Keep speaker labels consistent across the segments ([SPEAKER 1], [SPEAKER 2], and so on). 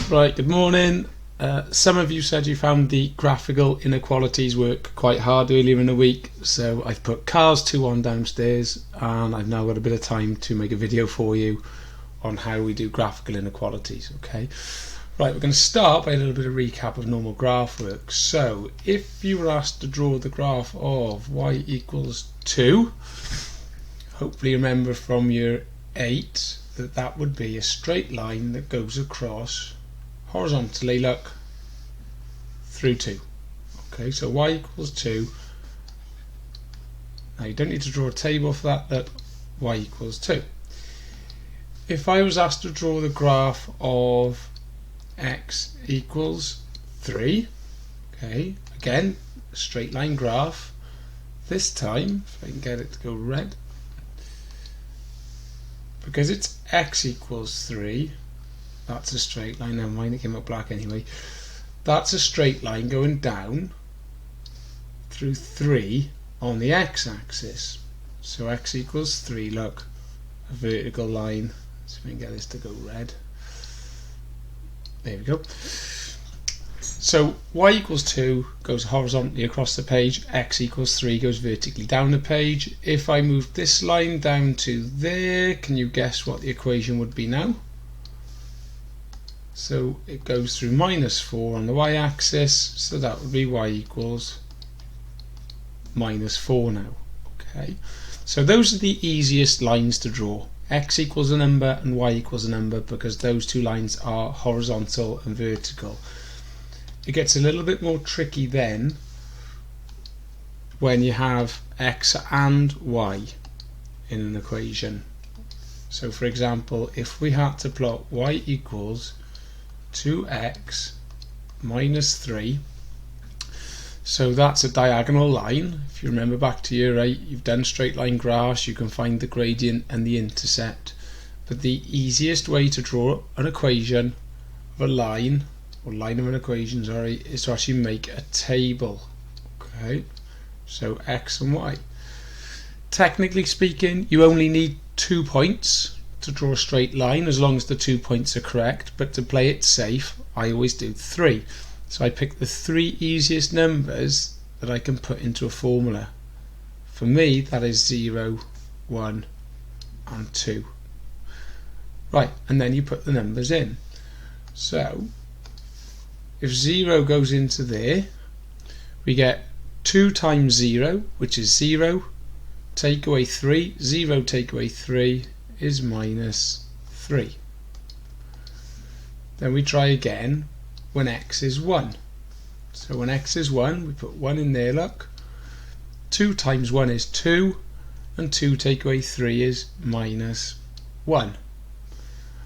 [SPEAKER 1] Right, good morning. Some of you said you found the graphical inequalities work quite hard earlier in the week, so I've put cars 2 on downstairs, and I've now got a bit of time to make a video for you on how we do graphical inequalities. Okay, right, we're going to start by a little bit of recap of normal graph work. So if you were asked to draw the graph of y equals 2, hopefully remember from year 8 that that would be a straight line that goes across horizontally, look, through 2. Okay, so y equals 2. Now you don't need to draw a table for that, but y equals 2. If I was asked to draw the graph of x equals 3, okay, again, a straight line graph. This time, if I can get it to go red, because it's x equals 3, that's a straight line. Never mind, it came out black anyway. That's a straight line going down through 3 on the x-axis. So x equals 3, look, a vertical line. Let's see if I can get this to go red. There we go. So y equals 2 goes horizontally across the page, x equals 3 goes vertically down the page. If I move this line down to there, can you guess what the equation would be now? So it goes through -4 on the y-axis, so that would be y equals -4 now. Okay, so those are the easiest lines to draw. X equals a number and y equals a number, because those two lines are horizontal and vertical. It gets a little bit more tricky then when you have x and y in an equation. So for example, if we had to plot y equals 2x minus 3, so that's a diagonal line. If you remember back to year 8, you've done straight line graphs, you can find the gradient and the intercept. But the easiest way to draw an equation of a line, or line of an equation, sorry, is to actually make a table. Okay, so x and y. Technically speaking, you only need 2 points to draw a straight line, as long as the 2 points are correct, but to play it safe, I always do 3. So I pick the 3 easiest numbers that I can put into a formula. For me, that is 0, 1 and 2. Right, and then you put the numbers in. So if 0 goes into there, we get 2 times 0, which is 0, take away 3, 0 take away 3 is -3. Then we try again when x is 1. So when x is 1, we put 1 in there, look. 2 times 1 is 2, and 2 take away 3 is -1.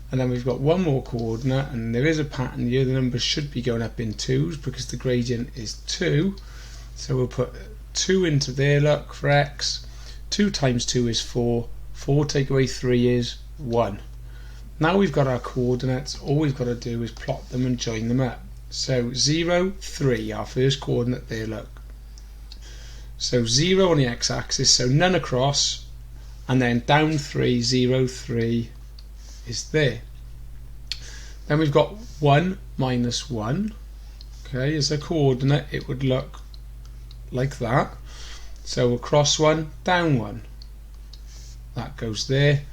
[SPEAKER 1] And then we've got one more coordinate, and there is a pattern here. The numbers should be going up in 2s because the gradient is 2. So we'll put 2 into there, look, for x. 2 times 2 is 4. 4 take away 3 is 1. Now we've got our coordinates. All we've got to do is plot them and join them up. So 0, 3, our first coordinate there, look. So 0 on the x-axis, so none across, and then down 3, 0, 3 is there. Then we've got 1 minus 1. Okay, as a coordinate it would look like that. So across 1, down 1. That goes there.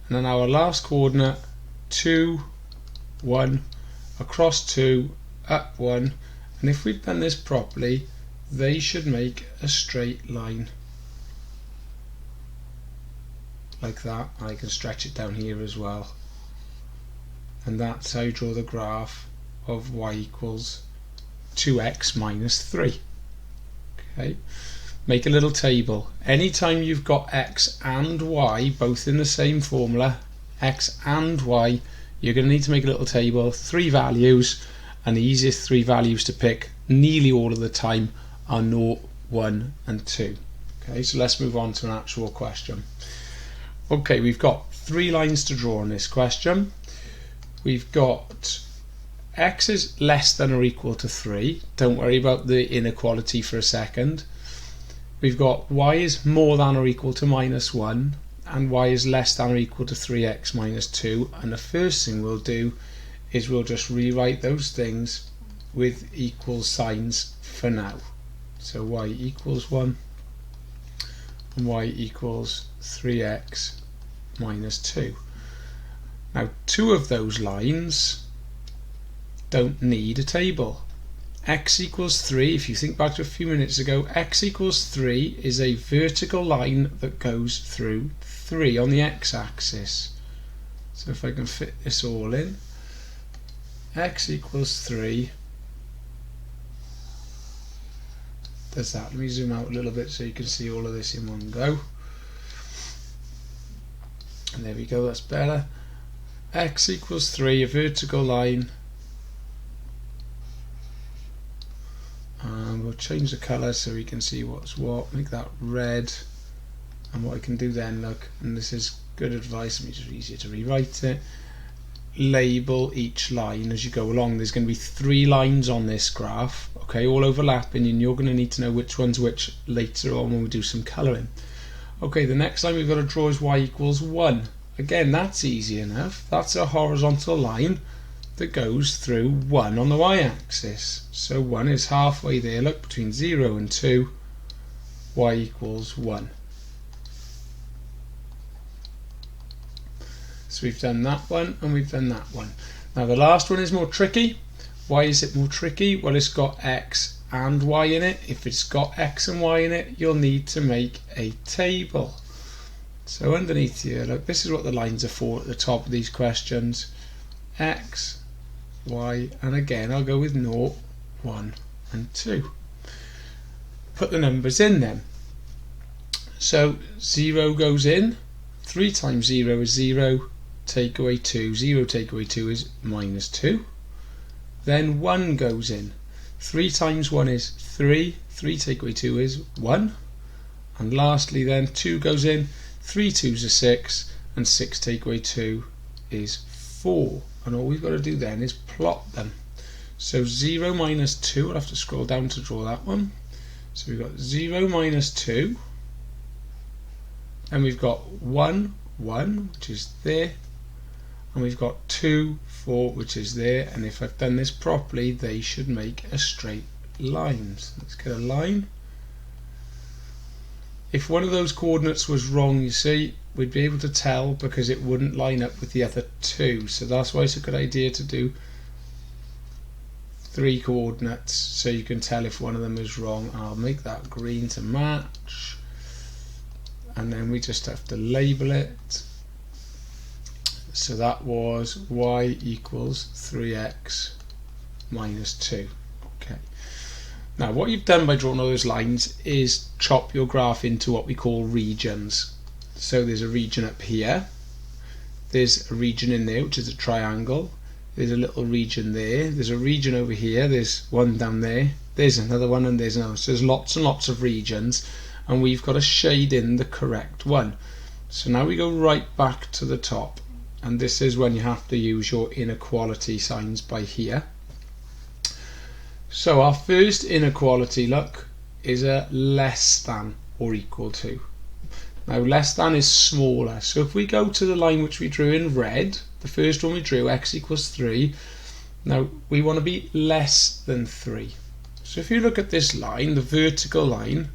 [SPEAKER 1] And then our last coordinate, 2, 1, across 2, up 1. And if we've done this properly, they should make a straight line like that. I can stretch it down here as well. And that's how you draw the graph of y equals 2x minus 3. Okay, make a little table. Anytime you've got x and y both in the same formula, x and y, you're going to need to make a little table, 3 values, and the easiest 3 values to pick nearly all of the time are 0, 1 and 2. Okay, so let's move on to an actual question. Okay, we've got 3 lines to draw on this question. We've got x is less than or equal to 3. Don't worry about the inequality for a second. We've got y is more than or equal to -1, and y is less than or equal to 3x minus 2. And the first thing we'll do is we'll just rewrite those things with equal signs for now. So y equals 1 and y equals 3x minus 2. Now, two of those lines don't need a table. X equals 3, if you think back to a few minutes ago, x equals 3 is a vertical line that goes through 3 on the x-axis. So if I can fit this all in, x equals 3 does that. Let me zoom out a little bit so you can see all of this in one go. And there we go, that's better. X equals 3, a vertical line. And we'll change the colour so we can see what's what. Make that red. And what I can do then, look, and this is good advice, it makes it easier to rewrite it. Label each line as you go along. There's going to be 3 lines on this graph, okay, all overlapping, and you're going to need to know which one's which later on when we do some colouring. Okay, the next line we've got to draw is y equals 1. Again, that's easy enough. That's a horizontal line that goes through 1 on the y-axis. So 1 is halfway there, look, between 0 and 2, y equals 1. So we've done that one and we've done that one. Now the last one is more tricky. Why is it more tricky? Well, it's got x and y in it. If it's got x and y in it, you'll need to make a table. So underneath here, look, this is what the lines are for at the top of these questions. X, y, and again I'll go with 0, 1 and 2. Put the numbers in then. So 0 goes in, 3 times 0 is 0, take away 2, 0 take away 2 is minus 2. Then 1 goes in, 3 times 1 is 3, 3 take away 2 is 1. And lastly then 2 goes in, 3 2s are 6, and 6 take away 2 is 4. And all we've got to do then is plot them. So 0 minus 2, I'll have to scroll down to draw that one. So we've got 0 minus 2, and we've got 1, 1, which is there, and we've got 2, 4, which is there, and if I've done this properly, they should make a straight line. So let's get a line. If one of those coordinates was wrong, you see, we'd be able to tell because it wouldn't line up with the other 2. So that's why it's a good idea to do 3 coordinates so you can tell if one of them is wrong. I'll make that green to match. And then we just have to label it. So that was y equals 3x minus 2. Okay. Now what you've done by drawing all those lines is chop your graph into what we call regions. So there's a region up here, there's a region in there which is a triangle, there's a little region there, there's a region over here, there's one down there, there's another one, and there's another. So there's lots and lots of regions, and we've got to shade in the correct one. So now we go right back to the top, and this is when you have to use your inequality signs by here. So our first inequality, look, is a less than or equal to. Now less than is smaller, so if we go to the line which we drew in red, the first one we drew, x equals 3, now we want to be less than 3. So if you look at this line, the vertical line,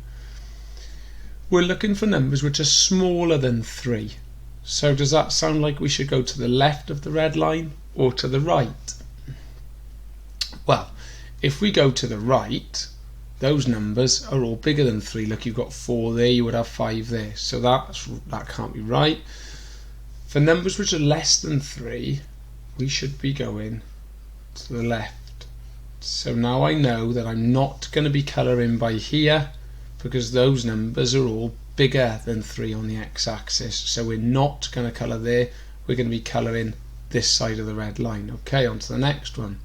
[SPEAKER 1] we're looking for numbers which are smaller than 3. So does that sound like we should go to the left of the red line or to the right? Well, if we go to the right, those numbers are all bigger than 3. Look, you've got 4 there, you would have 5 there. So that can't be right. For numbers which are less than 3, we should be going to the left. So now I know that I'm not going to be colouring by here because those numbers are all bigger than 3 on the x-axis. So we're not going to colour there. We're going to be colouring this side of the red line. Okay, on to the next one.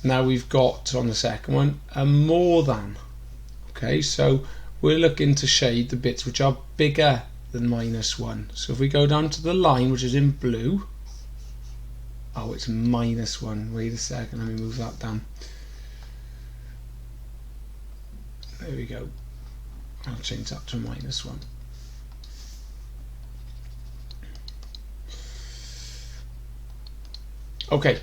[SPEAKER 1] Now we've got, on the second one, a more than. Okay, so we're looking to shade the bits which are bigger than minus 1. So if we go down to the line which is in blue, oh, it's minus 1. Wait a second, let me move that down. There we go. I'll change that to minus 1. Okay,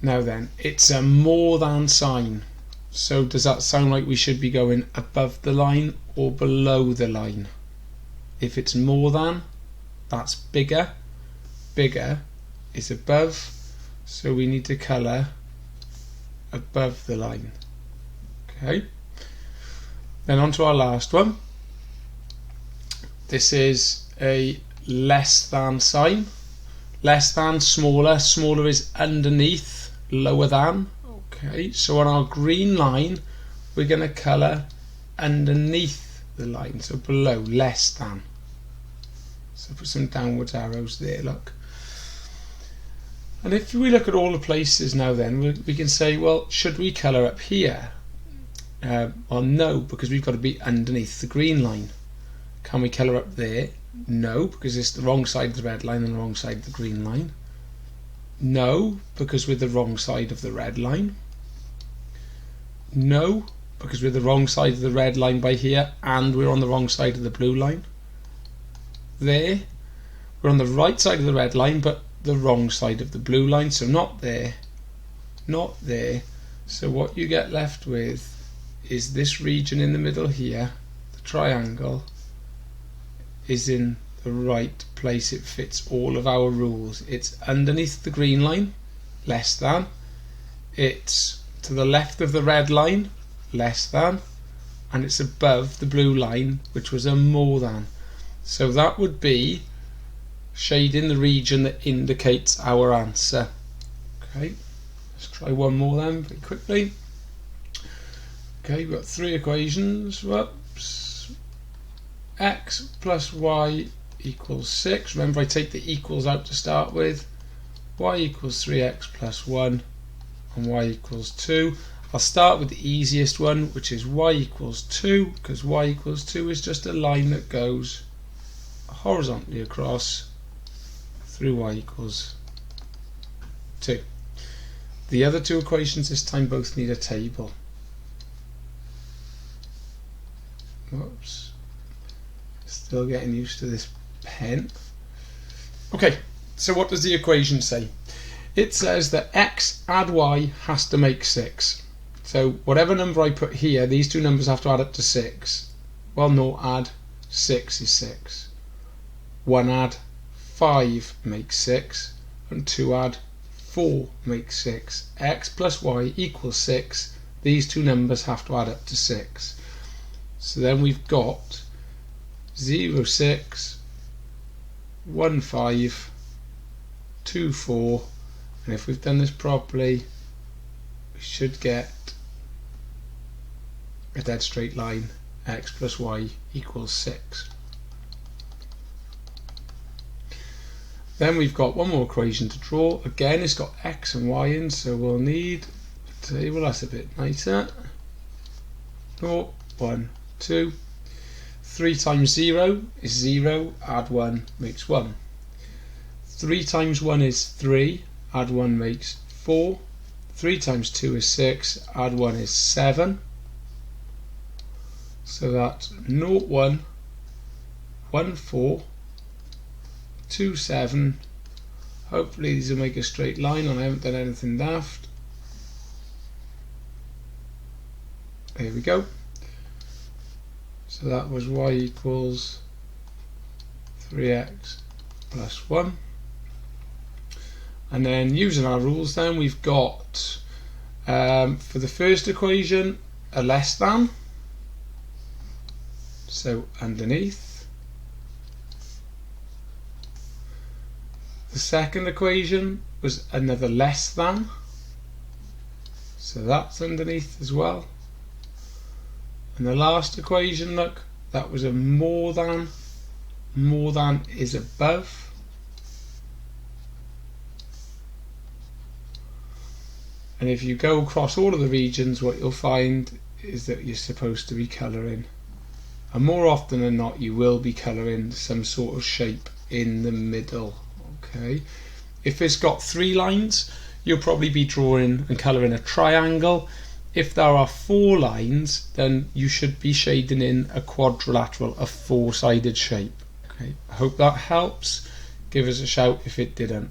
[SPEAKER 1] now then, it's a more than sign. So does that sound like we should be going above the line or below the line? If it's more than, that's bigger. Bigger is above, so we need to colour above the line. Okay. Then on to our last one. This is a less than sign. Less than, smaller. Smaller is underneath, lower than. Okay, so on our green line, we're going to colour underneath the line, so below, less than. So put some downwards arrows there, look. And if we look at all the places now then, we can say, well, should we colour up here? Well, no, because we've got to be underneath the green line. Can we colour up there? No, because it's the wrong side of the red line and the wrong side of the green line. No, because we're the wrong side of the red line. No, because we're the wrong side of the red line by here and we're on the wrong side of the blue line. There, we're on the right side of the red line but the wrong side of the blue line, so not there, not there. So what you get left with is this region in the middle here, the triangle, is in the right place. It fits all of our rules. It's underneath the green line, less than. It's to the left of the red line, less than. And it's above the blue line, which was a more than. So that would be shading the region that indicates our answer. Okay, let's try one more then very quickly. Okay, we've got three equations. Whoops. X plus y equals 6. Remember, I take the equals out to start with. Y equals 3x plus 1 and y equals 2. I'll start with the easiest one, which is y equals 2, because y equals 2 is just a line that goes horizontally across through y equals 2. The other two equations this time both need a table. Whoops. Still getting used to this pen. Okay, so what does the equation say? It says that x add y has to make 6. So whatever number I put here, these two numbers have to add up to 6. Well, no, add 6 is 6. 1 add 5 makes 6. And 2 add 4 makes 6. X plus y equals 6. These two numbers have to add up to 6. So then we've got 0, 6, 1, 5, 2, 4, and if we've done this properly, we should get a dead straight line. X plus y equals 6. Then we've got one more equation to draw. Again, it's got x and y in, so we'll need a table that's a bit nicer. 0, 1, 2. 3 times 0 is 0, add 1 makes 1. 3 times 1 is 3, add 1 makes 4. 3 times 2 is 6, add 1 is 7. So that's 0, 1, 1, 4, 2, 7. Hopefully these will make a straight line and I haven't done anything daft. There we go. So that was y equals 3x plus 1. And then using our rules then, we've got for the first equation a less than, so underneath. The second equation was another less than, so that's underneath as well. And the last equation, look, that was a more than is above. And if you go across all of the regions, what you'll find is that you're supposed to be colouring. And more often than not, you will be colouring some sort of shape in the middle. Okay. If it's got 3 lines, you'll probably be drawing and colouring a triangle. If there are 4 lines, then you should be shading in a quadrilateral, a 4-sided shape. Okay. I hope that helps. Give us a shout if it didn't.